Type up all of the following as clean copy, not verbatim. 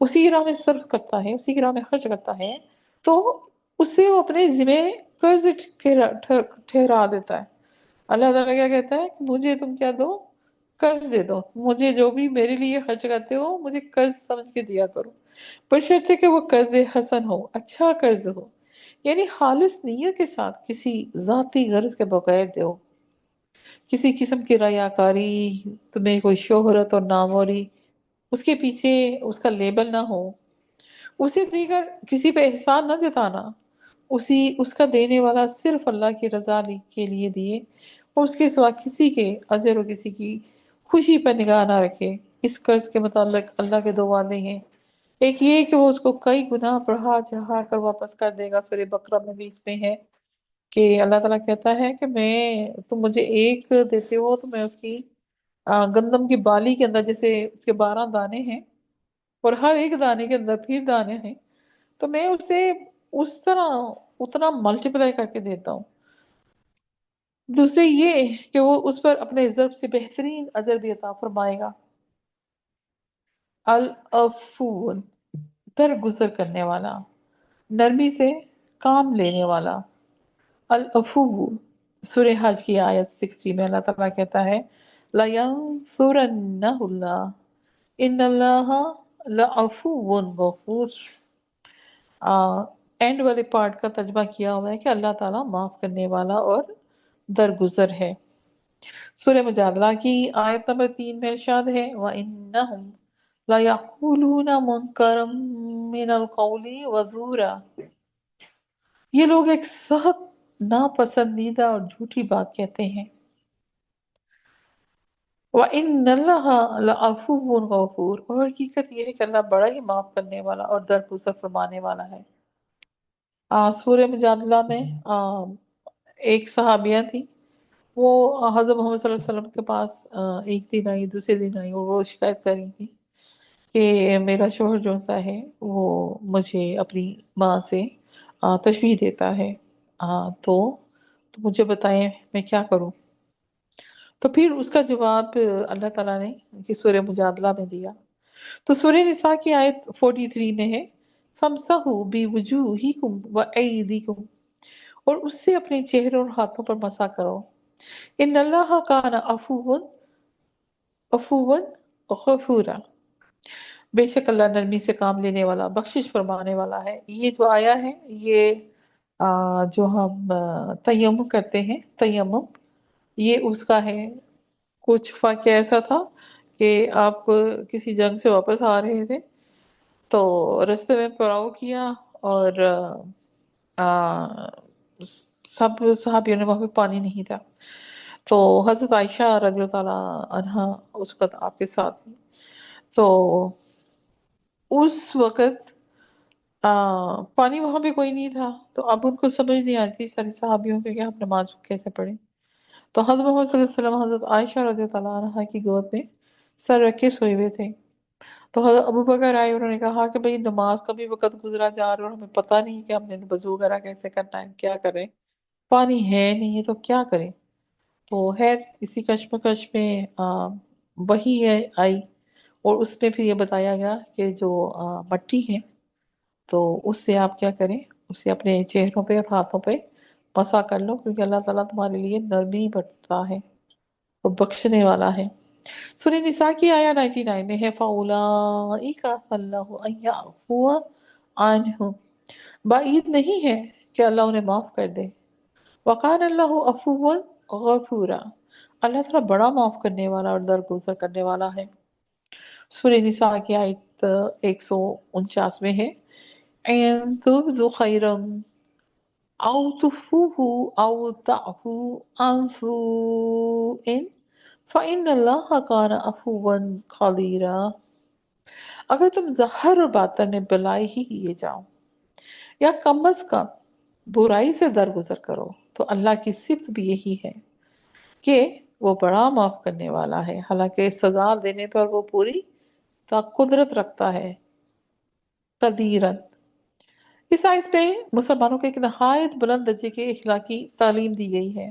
اسی کی راہ میں صرف کرتا ہے، اسی کی راہ میں خرچ کرتا ہے، تو اسے وہ اپنے ذمہ قرض ٹھہرا دیتا ہے۔ اللہ تعالیٰ کیا کہتا ہے کہ مجھے تم کیا دو، قرض دے دو، مجھے جو بھی میرے لیے خرچ کرتے ہو مجھے قرض سمجھ کے دیا کرو، بشرطے کہ وہ قرض حسن ہو، اچھا قرض ہو، یعنی خالص نیت کے ساتھ، کسی ذاتی غرض کے بغیر دو، کسی قسم کی ریاکاری، تمہیں کوئی شہرت اور ناموری اس کے پیچھے اس کا لیبل نہ ہو، اسے دیگر کسی پہ احسان نہ جتانا، اس کا دینے والا صرف اللہ کی رضا کے لیے دیے، اور اس کے سوا کسی کے اجر اور کسی کی خوشی پر نگاہ نہ رکھے۔ اس قرض کے متعلق اللہ کے دو وعدے ہیں، ایک یہ کہ وہ اس کو کئی گنا بڑھا چڑھا کر واپس کر دے گا، سورہ بقرہ میں بھی اس میں ہے کہ اللہ تعالیٰ کہتا ہے کہ تم مجھے ایک دیتے ہو تو میں اس کی گندم کی بالی کے اندر جیسے اس کے 12 دانے ہیں اور ہر ایک دانے کے اندر پھر دانے ہیں، تو میں اسے اس طرح اتنا ملٹیپلائی کر کے دیتا ہوں۔ دوسرے یہ کہ وہ اس پر اپنے ضرب سے بہترین اجر بھی عطا فرمائے گا۔ العفون، درگزر کرنے والا، نرمی سے کام لینے والا۔ العفو، سورہ حج کی آیت 60 میں اللہ تعالیٰ کہتا ہے لَيَنْصُرَنَّهُ اللَّهُ إِنَّ اللَّهَ لَعَفُوٌّ غَفُورٌ۔ اینڈ والے پارٹ کا ترجمہ کیا ہوا ہے کہ اللہ تعالیٰ معاف کرنے والا اور درگزر ہے۔ سورہ مجادلہ کی آیت نمبر 3 میں ارشاد ہے وَإِنَّهُمْ لَيَقُولُونَ مُنْكَرًا مِنَ الْقَوْلِ وَزُورًا، یہ لوگ ایک سخت ناپسندیدہ اور جھوٹی بات کہتے ہیں۔ وَإِنَّ اللَّهَ لَعَفُوٌّ غَفُورٌ، اور حقیقت یہ ہے کہ اللہ بڑا ہی معاف کرنے والا اور درگزر فرمانے والا ہے۔ سورہ مجادلہ میں ایک صحابیہ تھی، وہ حضرت محمد صلی اللہ علیہ وسلم کے پاس ایک دن آئی، دوسرے دن آئی، اور وہ شکایت کر رہی تھی کہ میرا شوہر جو سا ہے وہ مجھے اپنی ماں سے تشبیہ دیتا ہے، تو مجھے بتائیں میں کیا کروں۔ تو پھر اس کا جواب اللہ تعالیٰ نے کہ سورہ مجادلہ میں دیا۔ تو سورہ نساء کی آیت 43 میں ہے فَامْسَحُوا بِوُجُوهِكُمْ وَأَيْدِيكُمْ، اور اس سے اپنے چہروں اور ہاتھوں پر مسح کرو۔ ان اللہ کان عفوا غفورا، بے شک اللہ نرمی سے کام لینے والا، بخشش فرمانے والا ہے۔ یہ جو آیا ہے یہ جو ہم تیمم کرتے ہیں، تیمم یہ اس کا ہے۔ کچھ واقعہ ایسا تھا کہ آپ کسی جنگ سے واپس آ رہے تھے تو رستے میں پڑاؤ کیا، اور سب صحابیوں نے وہاں پہ پانی نہیں تھا، تو حضرت عائشہ رضی اللہ تعالیٰ عنہا اس وقت آپ کے ساتھ تھی۔ تو اس وقت پانی وہاں پہ کوئی نہیں تھا، تو اب ان کو سمجھ نہیں آتی ساری صحابیوں کے کہ ہم نماز کیسے پڑھیں۔ تو حضرت محمد صلی اللہ علیہ وسلم حضرت عائشہ رضی اللہ عنہا کی گود میں سر رکھ کے سوئے ہوئے تھے۔ تو حضرت ابو بکر آئے، انہوں نے کہا کہ بھئی نماز کا بھی وقت گزرا جا رہا ہے اور ہمیں پتہ نہیں کہ ہم نے وضو وغیرہ کیسے کرنا ہے، کیا کریں، پانی ہے نہیں ہے تو کیا کریں۔ تو خیر اسی کشمکش میں وحی ہے آئی، اور اس میں پھر یہ بتایا گیا کہ جو مٹی ہے تو اس سے آپ کیا کریں، اسے اپنے چہروں پہ اور ہاتھوں پہ مسح کر لو، کیونکہ اللہ تعالیٰ تمہارے لیے نرمی برتتا ہے، وہ بخشنے والا ہے۔ سورہ نساء کی آیا 99 میں ہے فَأُولَٰئِکَ عَسَى اللَّهُ أَن يَعْفُوَ عَنْهُمْ، بعید نہیں ہے کہ اللہ انہیں معاف کر دے۔ وَقَانَ اللَّهُ عَفُوًّا غَفُورًا، اللہ تعالیٰ بڑا معاف کرنے والا اور درگزر کرنے والا ہے۔ سورہ نساء کی آیت 149 میں ہے اِن تُبْدُوا خَيْرًا أَوْ تُخْفُوهُ أَوْ تَعْفُوا عَنْ سُوءٍ فَإِنَّ اللَّهَ كَانَ عَفُوًّا قَدِيرًا، اگر تم ظاہر اور باطن میں بلائی ہی کیے جاؤ یا کم از کم برائی سے درگزر کرو، تو اللہ کی صفت بھی یہی ہے کہ وہ بڑا معاف کرنے والا ہے، حالانکہ سزا دینے پر وہ پوری قدرت رکھتا ہے۔ قدیرن، اس آیت پہ مسلمانوں کو ایک نہایت بلند درجے کی اخلاقی تعلیم دی گئی ہے۔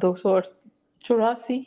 284,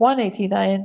189,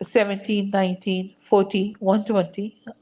17, 19, 40, 120,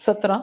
17,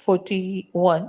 41,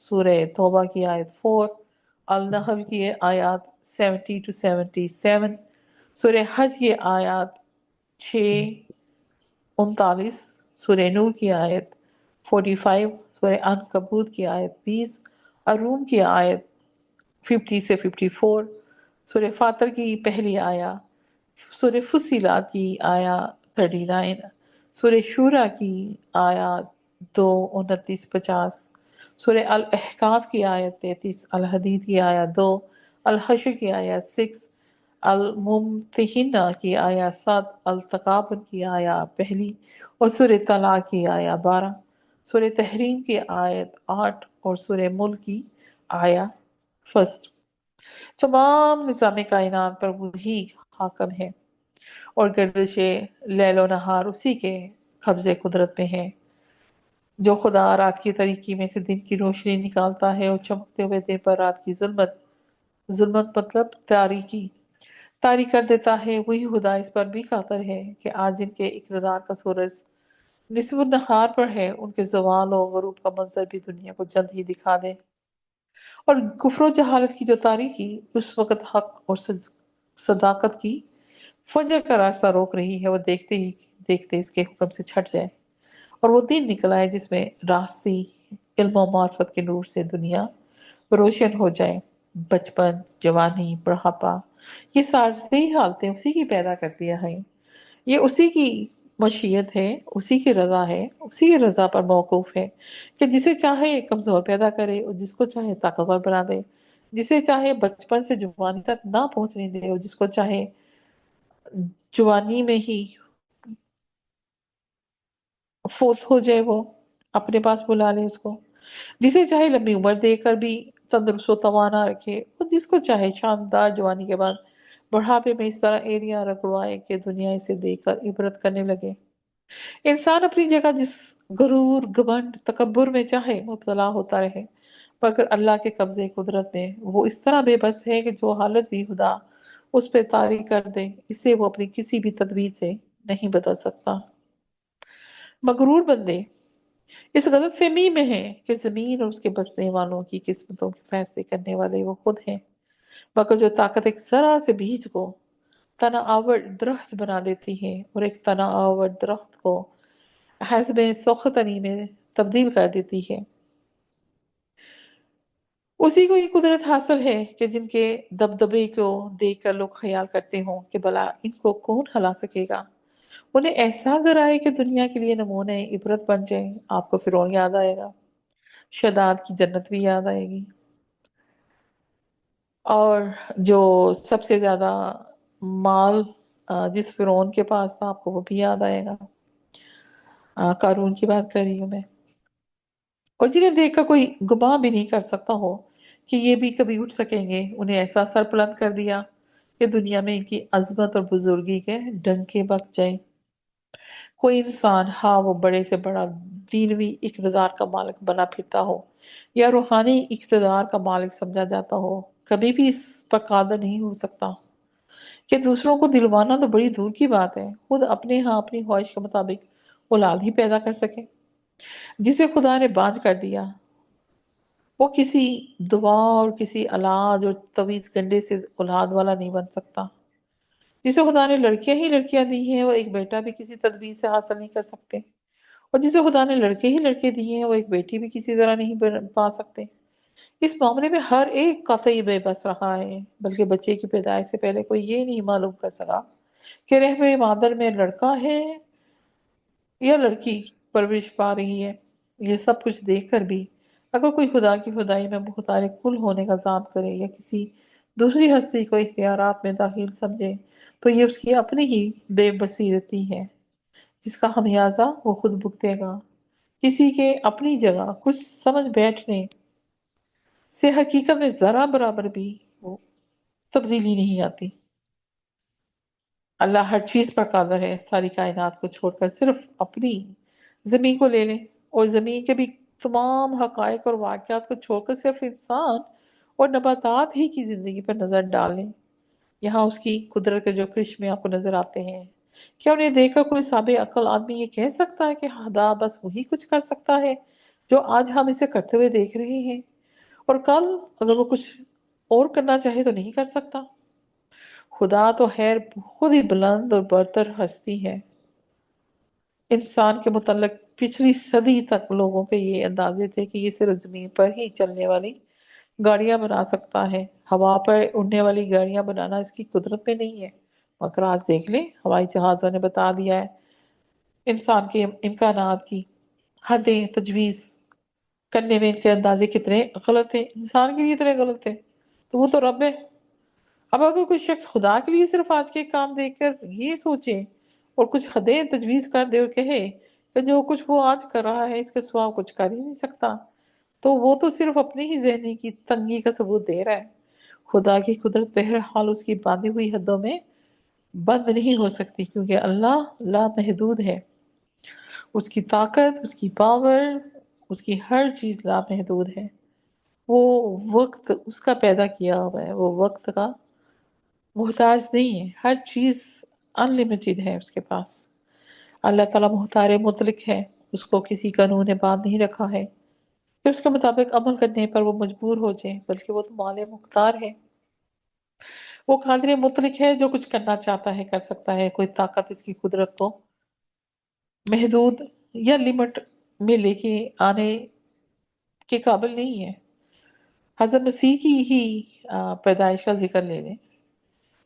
سورہ توبہ کی آیت 4، النحل کی آیات 70 to 77، سورہ حج کی آیات 6-39، سورہ نور کی آیت 45، سورہ عنکبوت کی آیت 20، الروم کی آیت 50 سے 54، سورہ فاتر کی پہلی آیا، سورہ فصیلات کی آیا 39، سورہ شورا کی آیات 2، 29، 50، سورہ الاحقاف کی آیت 33، الحدید کی آیت 2، الحشر کی آیت 6، الممتحنہ کی آیت 7، التغابن کی آیت پہلی، اور سورہ طلاق کی آیت 12، سورہ تحریم کی آیت 8، اور سورہ ملک کی آیت فرسٹ۔ تمام نظام کائنات پر وہی حاکم ہے، اور گردش لیل و نہار اسی کے قبضے قدرت میں ہے۔ جو خدا رات کی تاریکی میں سے دن کی روشنی نکالتا ہے اور چمکتے ہوئے دن پر رات کی ظلمت، ظلمت مطلب تاریکی، تاریک کر دیتا ہے، وہی خدا اس پر بھی قادر ہے کہ آج جن کے اقتدار کا سورج نصف النہار پر ہے، ان کے زوال و غروب کا منظر بھی دنیا کو جلد ہی دکھا دے، اور کفر و جہالت کی جو تاریکی اس وقت حق اور صداقت کی فجر کا راستہ روک رہی ہے، وہ دیکھتے ہی دیکھتے اس کے حکم سے چھٹ جائے، اور وہ دن نکل آئے جس میں راستی علم و معرفت کے نور سے دنیا روشن ہو جائے۔ بچپن، جوانی، بڑھاپا، یہ ساری حالتیں اسی کی پیدا کرتی ہیں، یہ اسی کی مشیت ہے، اسی کی رضا ہے، اسی کی رضا پر موقوف ہے کہ جسے چاہے کمزور پیدا کرے اور جس کو چاہے طاقتور بنا دے، جسے چاہے بچپن سے جوانی تک نہ پہنچنے دے اور جس کو چاہے جوانی میں ہی فوت ہو جائے وہ اپنے پاس بلا لے اس کو، جسے چاہے لمبی عمر دے کر بھی تندرست و توانا رکھے، اور جس کو چاہے شاندار جوانی کے بعد بڑھاپے میں اس طرح ایریاں رگڑوائے کہ دنیا اسے دیکھ کر عبرت کرنے لگے۔ انسان اپنی جگہ جس غرور، گھمنڈ، تکبر میں چاہے مبتلا ہوتا رہے، مگر اللہ کے قبضے قدرت میں وہ اس طرح بے بس ہے کہ جو حالت بھی خدا اس پہ طاری کر دے، اسے وہ اپنی کسی بھی تدبیر سے نہیں بدل سکتا۔ مغرور بندے اس غلط فہمی میں ہیں کہ زمین اور اس کے بسنے والوں کی قسمتوں کے فیصلے کرنے والے وہ خود ہیں، مگر جو طاقت ایک ذرا سے بیج کو تنا آور درخت بنا دیتی ہے اور ایک تنا آور درخت کو حزب سوختنی میں تبدیل کر دیتی ہے، اسی کو یہ قدرت حاصل ہے کہ جن کے دبدبے کو دیکھ کر لوگ خیال کرتے ہوں کہ بھلا ان کو کون ہلا سکے گا، انہیں ایسا گرائے کہ دنیا کے لیے نمونے عبرت بن جائیں۔ آپ کو فرعون یاد آئے گا، شداد کی جنت بھی یاد آئے گی، اور جو سب سے زیادہ مال جس فرعون کے پاس تھا آپ کو وہ بھی یاد آئے گا، قارون کی بات کر رہی ہوں میں، اور جنہیں دیکھ کر کوئی گمان بھی نہیں کر سکتا ہو کہ یہ بھی کبھی اٹھ سکیں گے، انہیں ایسا سربلند کر دیا کہ دنیا میں ان کی عظمت اور بزرگی کے ڈنکے بک جائیں۔ کوئی انسان، ہاں وہ بڑے سے بڑا دینوی اقتدار کا مالک بنا پھرتا ہو یا روحانی اقتدار کا مالک سمجھا جاتا ہو، کبھی بھی اس پر قادر نہیں ہو سکتا کہ دوسروں کو دلوانا تو بڑی دور کی بات ہے، خود اپنے ہاں اپنی خواہش کے مطابق اولاد ہی پیدا کر سکے۔ جسے خدا نے بانج کر دیا وہ کسی دعا اور کسی علاج اور تویز گنڈے سے اولاد والا نہیں بن سکتا۔ جسے خدا نے لڑکیاں ہی لڑکیاں دی ہیں وہ ایک بیٹا بھی کسی تدبیر سے حاصل نہیں کر سکتے، اور جسے خدا نے لڑکے ہی لڑکے دیے ہیں وہ ایک بیٹی بھی کسی طرح نہیں پا سکتے۔ اس معاملے میں ہر ایک قطعی بے بس رہا ہے، بلکہ بچے کی پیدائش سے پہلے کوئی یہ نہیں معلوم کر سکا کہ رحم مادر میں لڑکا ہے یا لڑکی پرورش پا رہی ہے۔ یہ سب کچھ دیکھ کر بھی اگر کوئی خدا کی خدائی میں مختار کل ہونے کا ذات کرے یا کسی دوسری ہستی کو اختیارات میں داخل سمجھے تو یہ اس کی اپنی ہی بے بصیرتی ہے، جس کا خمیازہ وہ خود بھگتے گا۔ کسی کے اپنی جگہ کچھ سمجھ بیٹھنے سے حقیقت میں ذرا برابر بھی وہ تبدیلی نہیں آتی۔ اللہ ہر چیز پر قادر ہے، ساری کائنات کو چھوڑ کر صرف اپنی زمین کو لے لیں، اور زمین کے بھی تمام حقائق اور واقعات کو چھوڑ کر صرف انسان اور نباتات ہی کی زندگی پر نظر ڈالیں، یہاں اس کی قدرت کے جو کرشمے آپ کو نظر آتے ہیں، کیا انہیں دیکھ کر کوئی صابع عقل آدمی یہ کہہ سکتا ہے کہ خدا بس وہی کچھ کر سکتا ہے جو آج ہم اسے کرتے ہوئے دیکھ رہے ہیں؟ اور کل اگر وہ کچھ اور کرنا چاہے تو نہیں کر سکتا۔ خدا تو خیر خود ہی بلند اور برتر ہستی ہے۔ انسان کے متعلق پچھلی صدی تک لوگوں کے یہ اندازے تھے کہ یہ صرف زمین پر ہی چلنے والی گاڑیاں بنا سکتا ہے، ہوا پر اڑنے والی گاڑیاں بنانا اس کی قدرت میں نہیں ہے۔ مگر آج دیکھ لیں، ہوائی جہازوں نے بتا دیا ہے انسان کے امکانات کی حدیں تجویز کرنے میں ان کے اندازے کتنے غلط ہیں، انسان کے لیے اتنے غلط ہیں، تو وہ تو رب ہے۔ اب اگر کوئی شخص خدا کے لیے صرف آج کے کام دیکھ کر یہ سوچے اور کچھ حدیں تجویز کر دے اور کہے کہ جو کچھ وہ آج کر رہا ہے اس کے سوا کچھ کر ہی نہیں سکتا، تو وہ تو صرف اپنی ہی ذہنی کی تنگی کا ثبوت دے رہا ہے۔ خدا کی قدرت بہرحال اس کی باندھی ہوئی حدوں میں بند نہیں ہو سکتی، کیونکہ اللہ لامحدود ہے۔ اس کی طاقت، اس کی پاور، اس کی ہر چیز لامحدود ہے۔ وہ وقت اس کا پیدا کیا ہوا ہے، وہ وقت کا محتاج نہیں ہے، ہر چیز انلمیٹڈ ہے اس کے پاس۔ اللہ تعالیٰ محتار مطلق ہے، اس کو کسی قانون نے باندھ نہیں رکھا ہے کہ اس کے مطابق عمل کرنے پر وہ مجبور ہو جائے، بلکہ وہ تو مالک مختار ہے۔ وہ قادر مطلق ہے، جو کچھ کرنا چاہتا ہے کر سکتا ہے، کوئی طاقت اس کی قدرت کو محدود یا لمٹ میں لے کے آنے کے قابل نہیں ہے۔ حضرت مسیح کی ہی پیدائش کا ذکر لے لیں،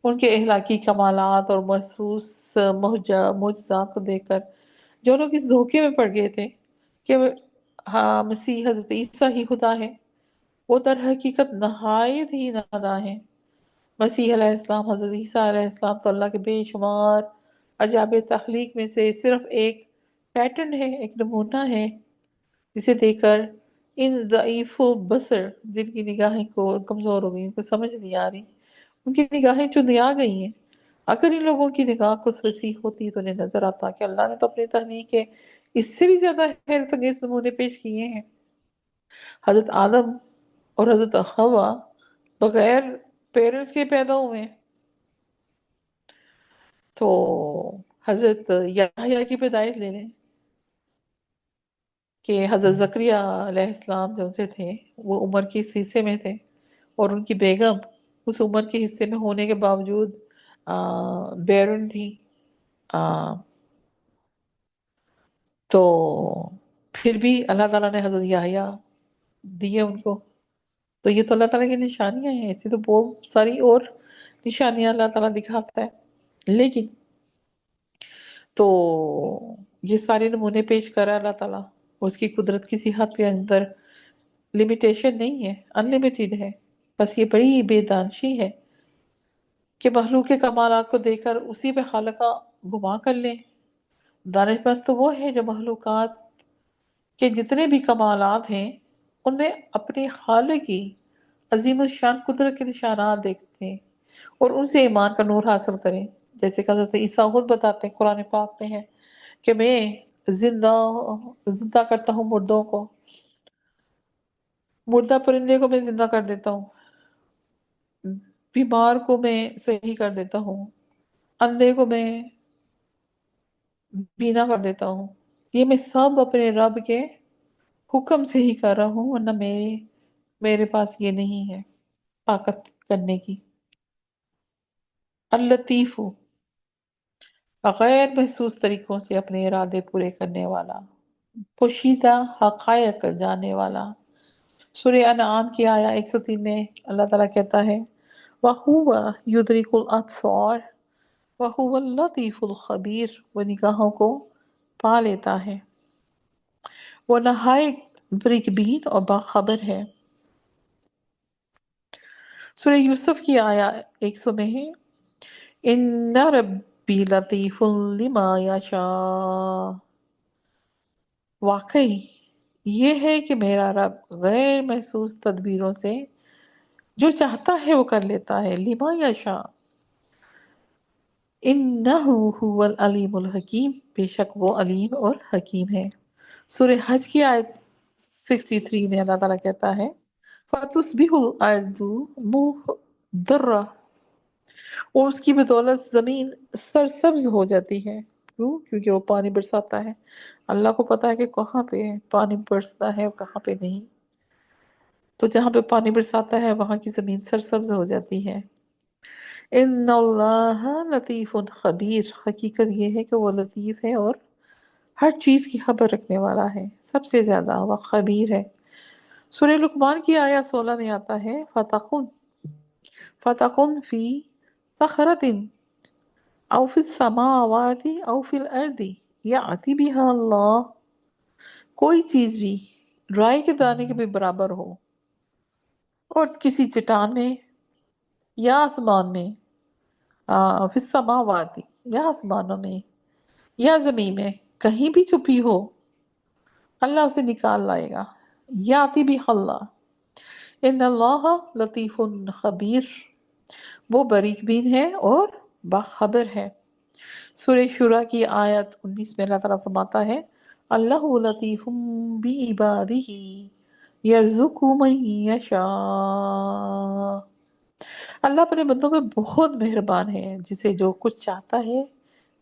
ان کے اخلاقی کمالات اور محسوس معجزات کو دیکھ کر جو لوگ اس دھوکے میں پڑ گئے تھے کہ ہاں مسیح حضرت عیسیٰ ہی خدا ہے، وہ در حقیقت نہایت ہی ناداں ہیں۔ مسیح علیہ السلام، حضرت عیسیٰ علیہ السلام تو اللہ کے بے شمار عجائب تخلیق میں سے صرف ایک پیٹرن ہے، ایک نمونہ ہے، جسے دیکھ کر ان ضعیف و بصر جن کی نگاہیں کو کمزور ہو گئی، ان کو سمجھ نہیں آ رہی، ان کی نگاہیں چندیا گئی ہیں۔ اگر ان لوگوں کی نگاہ کچھ وسیع ہوتی تو انہیں نظر آتا کہ اللہ نے تو اپنی تخلیق کے اس سے بھی زیادہ حیرت انگیز نمونے پیش کیے ہیں۔ حضرت آدم اور حضرت حوا بغیر پیرنٹس کے پیدا ہوئے ہیں، تو حضرت یحییٰ کی پیدائش لے لیں کہ حضرت زکریا علیہ السلام جو سے تھے وہ عمر کے اس حصے میں تھے، اور ان کی بیگم اس عمر کے حصے میں ہونے کے باوجود بیرن تھی، تو پھر بھی اللہ تعالیٰ نے حضرت یحییٰ دیے ان کو۔ تو یہ تو اللہ تعالیٰ کی نشانیاں ہیں، ایسی تو بہت ساری اور نشانیاں اللہ تعالیٰ دکھاتا ہے، لیکن تو یہ سارے نمونے پیش کرا اللہ تعالیٰ، اس کی قدرت کسی حد کے اندر لمیٹیشن نہیں ہے، انلمیٹڈ ہے۔ بس یہ بڑی بے دانشی ہے کہ مخلوق کے کمالات کو دیکھ کر اسی پہ خالق کا گمان کر لیں۔ دانش مند تو وہ ہے جو مخلوقات کے جتنے بھی کمالات ہیں ان میں اپنے خالق کی عظیم الشان قدرت کے نشانات دیکھتے ہیں اور ان سے ایمان کا نور حاصل کریں، جیسے کہ حضرت عیسیٰ خود بتاتے ہیں، قرآن پاک میں ہے کہ میں زندہ زندہ کرتا ہوں مردوں کو، مردہ پرندے کو میں زندہ کر دیتا ہوں، بیمار کو میں صحیح کر دیتا ہوں، اندھے کو میں بینا کر دیتا ہوں۔ یہ میں سب اپنے رب کے حکم سے ہی کر رہا ہوں، ورنہ میرے پاس یہ نہیں ہے طاقت کرنے کی۔ اللطیف، غیر محسوس طریقوں سے اپنے ارادے پورے کرنے والا، پوشیدہ حقائق جاننے والا۔ سورہ انعام کی آیا 103 میں اللہ تعالیٰ کہتا ہے وَهُوَ يُدْرِكُ الْأَبْصَارَ وَهُوَ اللَّطِيفُ الْخَبِيرُ، وہ نگاہوں کو پا لیتا ہے، وہ نہایت بریک بین اور باخبر ہے۔ سورہ یوسف کی آیا 100 میں ہے ان ربی لطیف لما یشاء، واقعی یہ ہے کہ میرا رب غیر محسوس تدبیروں سے جو چاہتا ہے وہ کر لیتا ہے، لما یشاء، انہ هو العلیم الحکیم، بے شک وہ علیم اور حکیم ہے۔ سورہ حج کی آیت 63 میں اللہ تعالیٰ کہتا ہے فَتُصْبِحُ الْأَرْضُ مُخْضَرَّةً، اور اس کی بدولت زمین سرسبز ہو جاتی ہے، کیوں؟ کیونکہ وہ پانی برساتا ہے۔ اللہ کو پتا ہے کہ کہاں پہ پانی برستا ہے اور کہاں پہ نہیں۔ تو جہاں پہ پانی برساتا ہے وہاں کی زمین سرسبز ہو جاتی ہے۔ ان اللہ لطیف خبیر، حقیقت یہ ہے کہ وہ لطیف ہے اور ہر چیز کی خبر رکھنے والا ہے، سب سے زیادہ وہ خبیر ہے۔ سورہ لقمان کی آیت 16 میں آتا ہے فتقن فی صخرۃ او فی السماوات او فی الارض یأتی بها اللہ، کوئی چیز بھی رائے کے دانے کے بھی برابر ہو اور کسی چٹان میں یا آسمان میں، فی السماوات یا آسمانوں میں یا زمین میں، کہیں بھی چھپی ہو اللہ اسے نکال لائے گا۔ یاتی بھی اللہ، ان اللہ لطیف خبیر، وہ باریک بین ہے اور باخبر ہے۔ سورہ شورى کی آیت 19 میں اللہ تعالیٰ فرماتا ہے اللہ لطیف بعبادہ یرزق من یشاء، اللہ اپنے بندوں میں بہت مہربان ہے، جسے جو کچھ چاہتا ہے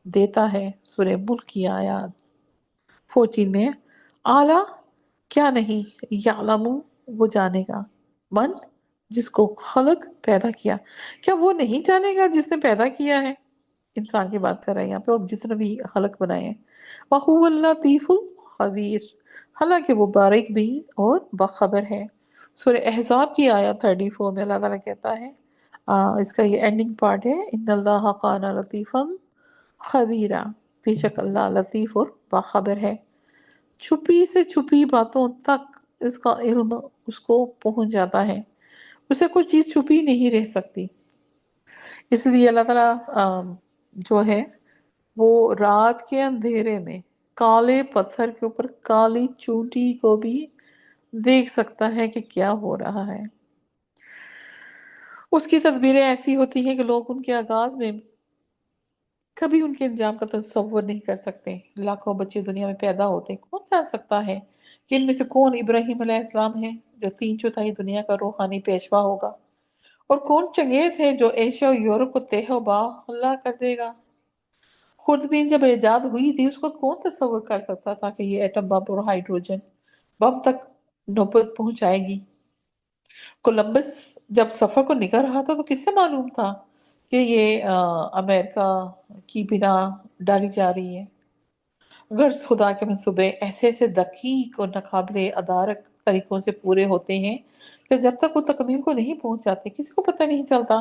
دیتا ہے۔ سورہ ملک کی آیات 14 میں اعلیٰ، کیا نہیں، یعلم، وہ جانے گا، من، جس کو خلق، پیدا کیا، کیا وہ نہیں جانے گا جس نے پیدا کیا ہے؟ انسان کی بات کر رہے ہیں یہاں پہ، اور جتنے بھی خلق بنائے ہیں۔ وَهُوَ اللَّطِيفُ الْخَبِيرُ، حالانکہ وہ باریک بھی اور باخبر ہے۔ سورہ احزاب کی آیت 34 میں اللہ تعالیٰ کہتا ہے، اس کا یہ اینڈنگ پارٹ ہے، ان اللہ کان لطیفا خبیرا، بے شک اللہ لطیف اور باخبر ہے۔ چھپی سے چھپی باتوں تک اس کا علم اس کو پہنچ جاتا ہے، اسے کوئی چیز چھپی نہیں رہ سکتی۔ اس لیے اللہ تعالیٰ جو ہے وہ رات کے اندھیرے میں کالے پتھر کے اوپر کالی چونٹی کو بھی دیکھ سکتا ہے کہ کیا ہو رہا ہے۔ اس کی تدبیریں ایسی ہوتی ہیں کہ لوگ ان کے آغاز میں کبھی ان کے انجام کا تصور نہیں کر سکتے۔ لاکھوں بچے دنیا میں پیدا ہوتے ہیں، کون جان سکتا ہے کہ ان میں سے کون ابراہیم علیہ السلام ہے جو 3/4 دنیا کا روحانی پیشوا ہوگا، اور کون چنگیز ہے جو ایشیا اور یورپ کو تہ و باہ اللہ کر دے گا۔ خوردبین جب ایجاد ہوئی تھی اس کو کون تصور کر سکتا تھا کہ یہ ایٹم بم اور ہائیڈروجن بم تک نوبت پہنچائے گی۔ کولمبس جب سفر کو نکل رہا تھا تو کس سے معلوم تھا کہ یہ امریکہ کی بنا ڈالی جا رہی ہے۔ غرض خدا کے منصوبے ایسے ایسے دقیق اور ناقابل ادارک طریقوں سے پورے ہوتے ہیں کہ جب تک وہ تکمیل کو نہیں پہنچ جاتے کسی کو پتہ نہیں چلتا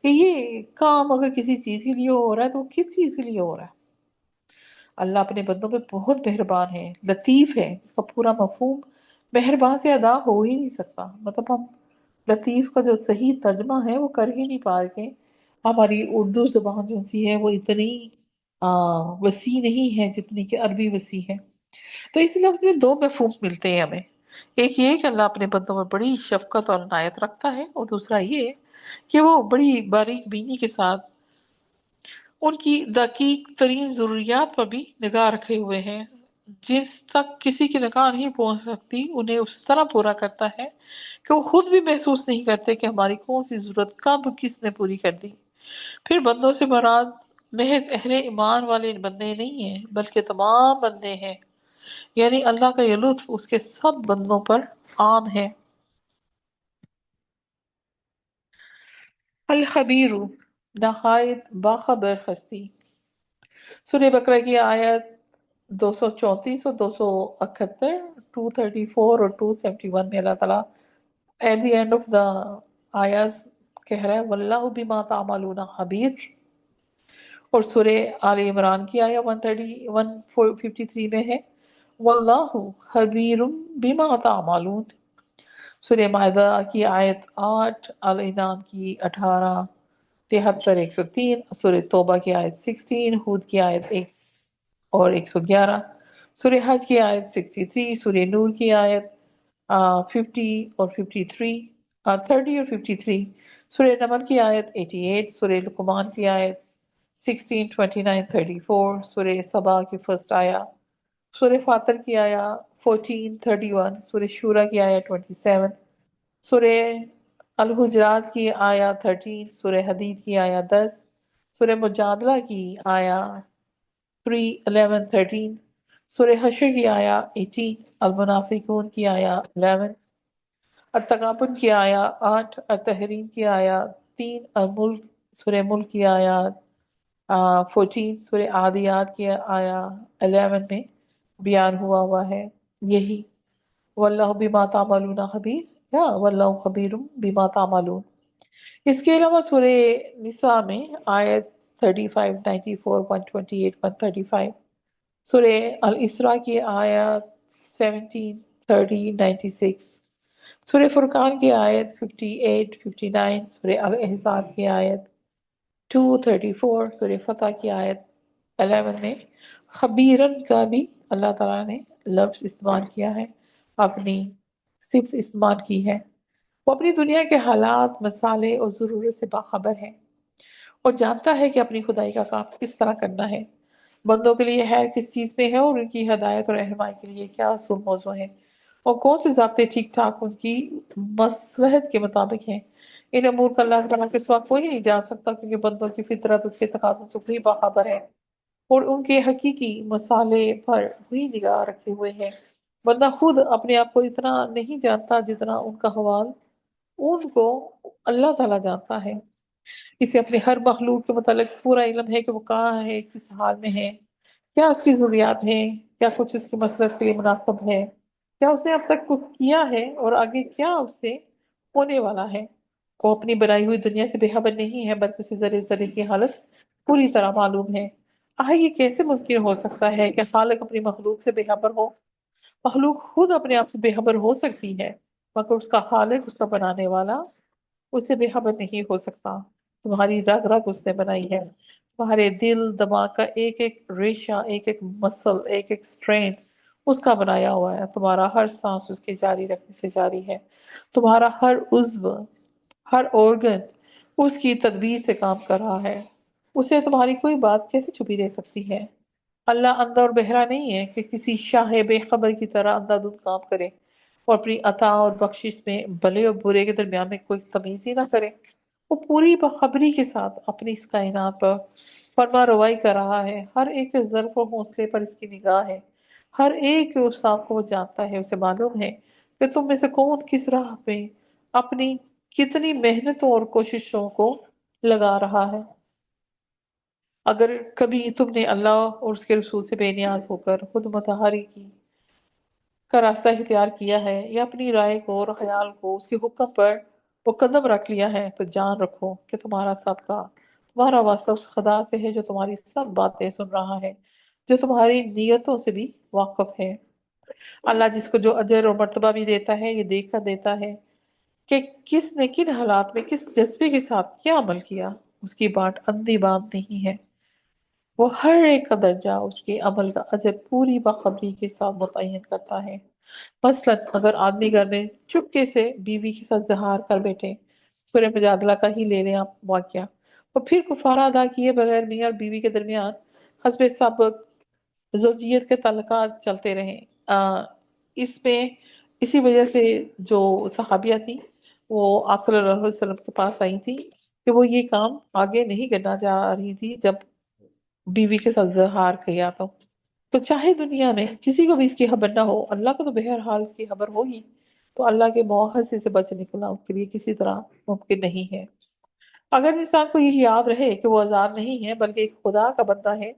کہ یہ کام اگر کسی چیز کے لیے ہو رہا ہے تو وہ کس چیز کے لیے ہو رہا ہے۔ اللہ اپنے بندوں پہ بہت مہربان ہے، لطیف ہے، جس کا پورا مفہوم مہربان سے ادا ہو ہی نہیں سکتا۔ مطلب ہم لطیف کا جو صحیح ترجمہ ہے وہ کر ہی نہیں پا رہے۔ ہماری اردو زبان جو سی ہے وہ اتنی وسیع نہیں ہے جتنی کہ عربی وسیع ہے۔ تو اس لفظ میں دو مفہوم ملتے ہیں ہمیں، ایک یہ کہ اللہ اپنے بندوں میں بڑی شفقت اور عنایت رکھتا ہے، اور دوسرا یہ کہ وہ بڑی باریک بینی کے ساتھ ان کی دقیق ترین ضروریات پر بھی نگاہ رکھے ہوئے ہیں، جس تک کسی کی نگاہ نہیں پہنچ سکتی انہیں اس طرح پورا کرتا ہے کہ وہ خود بھی محسوس نہیں کرتے کہ ہماری کون سی ضرورت کب کس نے پوری کر دی۔ پھر بندوں سے مراد محض اہل ایمان والے بندے نہیں ہیں بلکہ تمام بندے ہیں، یعنی اللہ کا یہ لطف اس کے سب بندوں پر عام ہے۔ الخبیر، نہایت باخبر ہستی۔ سورہ بقرہ کی آیت 234 اور 271، 234 اور 271 میں اللہ تعالیٰ at the end of the آیات کہہ رہا ہے واللہ بما تعملون خبیر، اور سورہ آل عمران کی آیت 153 میں ہے واللہ خبیر بما تعملون۔ سورہ معاہدہ کی آیت 8، آل انعام کی 18، 73، 103، سورہ توبہ کی آیت 16، ہود کی آیت 1 اور 111، سورہ حج کی آیت 63، سورہ نور کی آیت 50 اور 53، 30 اور 53، سورہ نمل کی آیت 88، سورہ لقمان کی آیت 16، 29، 34، سورہ سبا کی فرسٹ آیا، سورہ فاطر کی آیا 14، 31، سورہ شورى کی آیا 27، سورہ الحجرات کی آیا 13، سورہ حدید کی آیا 10، سورہ مجادلہ کی آیا 3، 11، 13، سورہ حشر کی آیا 18، المنافقون کی آیا 11، التغابن کی آیا 8، التحریم کی آیا 3، الملک سورہ ملک کی آیا 14، سورہ عادیات کی آیا 11 میں بیان ہوا ہے یہی، واللہ بما تعملون خبیر یا واللہ خبیر بما تعملون۔ اس کے علاوہ سورہ نساء میں آیت 35، 94، 128، 135، سورہ الاسراء کی آیت 17، 30، 96، سورہ فرقان کی آیت 58، 59، سورہ الاحزاب کی آیت 234، سورہ فتح کی آیت 11 میں خبیرن کا بھی اللہ تعالیٰ نے لفظ استعمال کیا ہے، اپنی صفت استعمال کی ہے۔ وہ اپنی دنیا کے حالات، مسالے اور ضرورت سے باخبر ہے اور جانتا ہے کہ اپنی خدائی کا کام کس طرح کرنا ہے، بندوں کے لیے خیر کس چیز میں ہے اور ان کی ہدایت اور رہنمائی کے لیے کیا اصول موضوع ہے اور کون سے ضابطے ٹھیک ٹھاک ان کی مصلحت کے مطابق ہیں۔ ان امور کا اللہ تعالیٰ کے سوا کوئی نہیں جان سکتا، کیونکہ بندوں کی فطرت اس کے تقاضوں سے وہی باخبر ہے اور ان کے حقیقی مسالے پر وہی نگاہ رکھے ہوئے ہیں۔ بندہ خود اپنے آپ کو اتنا نہیں جانتا جتنا ان کا حوال ان کو اللہ تعالیٰ جانتا ہے۔ اسے اپنے ہر مخلوق کے متعلق پورا علم ہے کہ وہ کہاں ہے، کس حال میں ہے، کیا اس کی ضروریات ہیں، کیا کچھ اس کی مصرف کے لیے مناسب ہے، کیا اس نے اب تک کچھ کیا ہے اور آگے کیا اس سے ہونے والا ہے۔ وہ اپنی بنائی ہوئی دنیا سے بے خبر نہیں ہے، بلکہ اسے ذرے ذرے کی حالت پوری طرح معلوم ہے۔ یہ کیسے ممکن ہو سکتا ہے کہ خالق اپنی مخلوق سے بے خبر ہو؟ مخلوق خود اپنے آپ سے بے خبر ہو سکتی ہے، مگر اس کا خالق، اس کا بنانے والا اس سے بے خبر نہیں ہو سکتا۔ تمہاری رگ رگ اس نے بنائی ہے، تمہارے دل دماغ کا ایک ایک ریشہ، ایک ایک مسل، ایک ایک سٹرین اس کا بنایا ہوا ہے۔ تمہارا ہر سانس اس کے جاری رکھنے سے جاری ہے، تمہارا ہر عضو، ہر organ اس کی تدبیر سے کام کر رہا ہے۔ اسے تمہاری کوئی بات کیسے چھپی رہ سکتی ہے؟ اللہ اندھا اور بہرا نہیں ہے کہ کسی شاہ بے خبر کی طرح اندھا دھند کام کرے اور اپنی عطا اور بخشش میں بھلے اور برے کے درمیان میں کوئی تمیز ہی نہ کرے۔ وہ پوری بخبری کے ساتھ اپنی اس کائنات پر فرما روائی کر رہا ہے، ہر ایک کے ظرف و حوصلے پر اس کی نگاہ ہے، ہر ایک کے استاد کو وہ جانتا ہے، اسے معلوم ہے کہ تم میں سے کون کس راہ پہ اپنی کتنی محنتوں اور کوششوں کو لگا رہا ہے۔ اگر کبھی تم نے اللہ اور اس کے رسول سے بے نیاز ہو کر خود متحری کا راستہ اختیار کیا ہے یا اپنی رائے کو اور خیال کو اس کے حکم پر وہ قدم رکھ لیا ہے، تو جان رکھو کہ تمہارا سب کا تمہارا واسطہ اس خدا سے ہے جو تمہاری سب باتیں سن رہا ہے، جو تمہاری نیتوں سے بھی واقف ہے۔ اللہ جس کو جو اجر اور مرتبہ بھی دیتا ہے، یہ دیکھ کر دیتا ہے کہ کس نے کن حالات میں کس جذبے کے ساتھ کیا عمل کیا۔ اس کی بات اندھی بات نہیں ہے، وہ ہر ایک کا درجہ، اس کے عمل کا اجر پوری باخبری کے ساتھ متعین کرتا ہے۔ مثلاً اگر آدمی گھر میں چپکے سے بیوی کے ساتھ زہار کر بیٹھے، سورہ مجادلہ کا ہی لے لیں آپ واقعہ، اور پھر کفارہ ادا کیے بغیر میاں اور بیوی کے درمیان حسب سابق زوجیت کے تعلقات چلتے رہیں۔ اس میں اسی وجہ سے جو صحابیہ تھیں وہ آپ صلی اللہ علیہ وسلم کے پاس آئی تھی کہ وہ یہ کام آگے نہیں کرنا چاہ رہی تھی جب بیوی کے ساتھ زہار کیا تو چاہے دنیا میں کسی کو بھی اس کی خبر نہ ہو، اللہ کو تو بہرحال اس کی خبر ہوگی، تو اللہ کے مواخذے سے بچ نکلنا اس کے لیے کسی طرح ممکن نہیں ہے۔ اگر انسان کو یہ یاد رہے کہ وہ آزاد نہیں ہے بلکہ ایک خدا کا بندہ ہے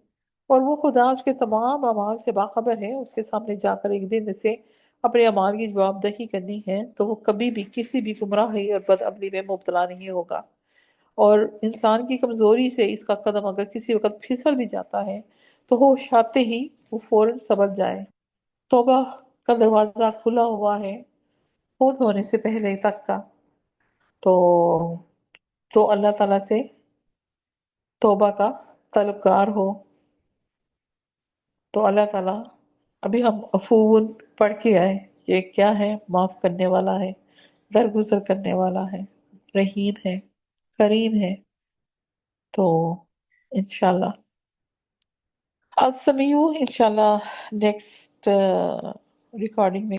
اور وہ خدا اس کے تمام اعمال سے باخبر ہے، اس کے سامنے جا کر ایک دن اسے اپنے اعمال کی جواب دہی کرنی ہے، تو وہ کبھی بھی کسی بھی گمراہی اور بدعملی میں مبتلا نہیں ہوگا۔ اور انسان کی کمزوری سے اس کا قدم اگر کسی وقت پھسل بھی جاتا ہے تو ہوش آتے ہی وہ فوراً سبق جائے۔ توبہ کا دروازہ کھلا ہوا ہے فوت ہونے سے پہلے تک کا، تو اللہ تعالیٰ سے توبہ کا طلبگار ہو تو اللہ تعالیٰ، ابھی ہم عفون پڑھ کے آئے، یہ کیا ہے؟ معاف کرنے والا ہے، درگزر کرنے والا ہے، رحیم ہے، کریم ہے۔ تو انشاءاللہ السمیع انشاءاللہ نیکسٹ ریکارڈنگ میں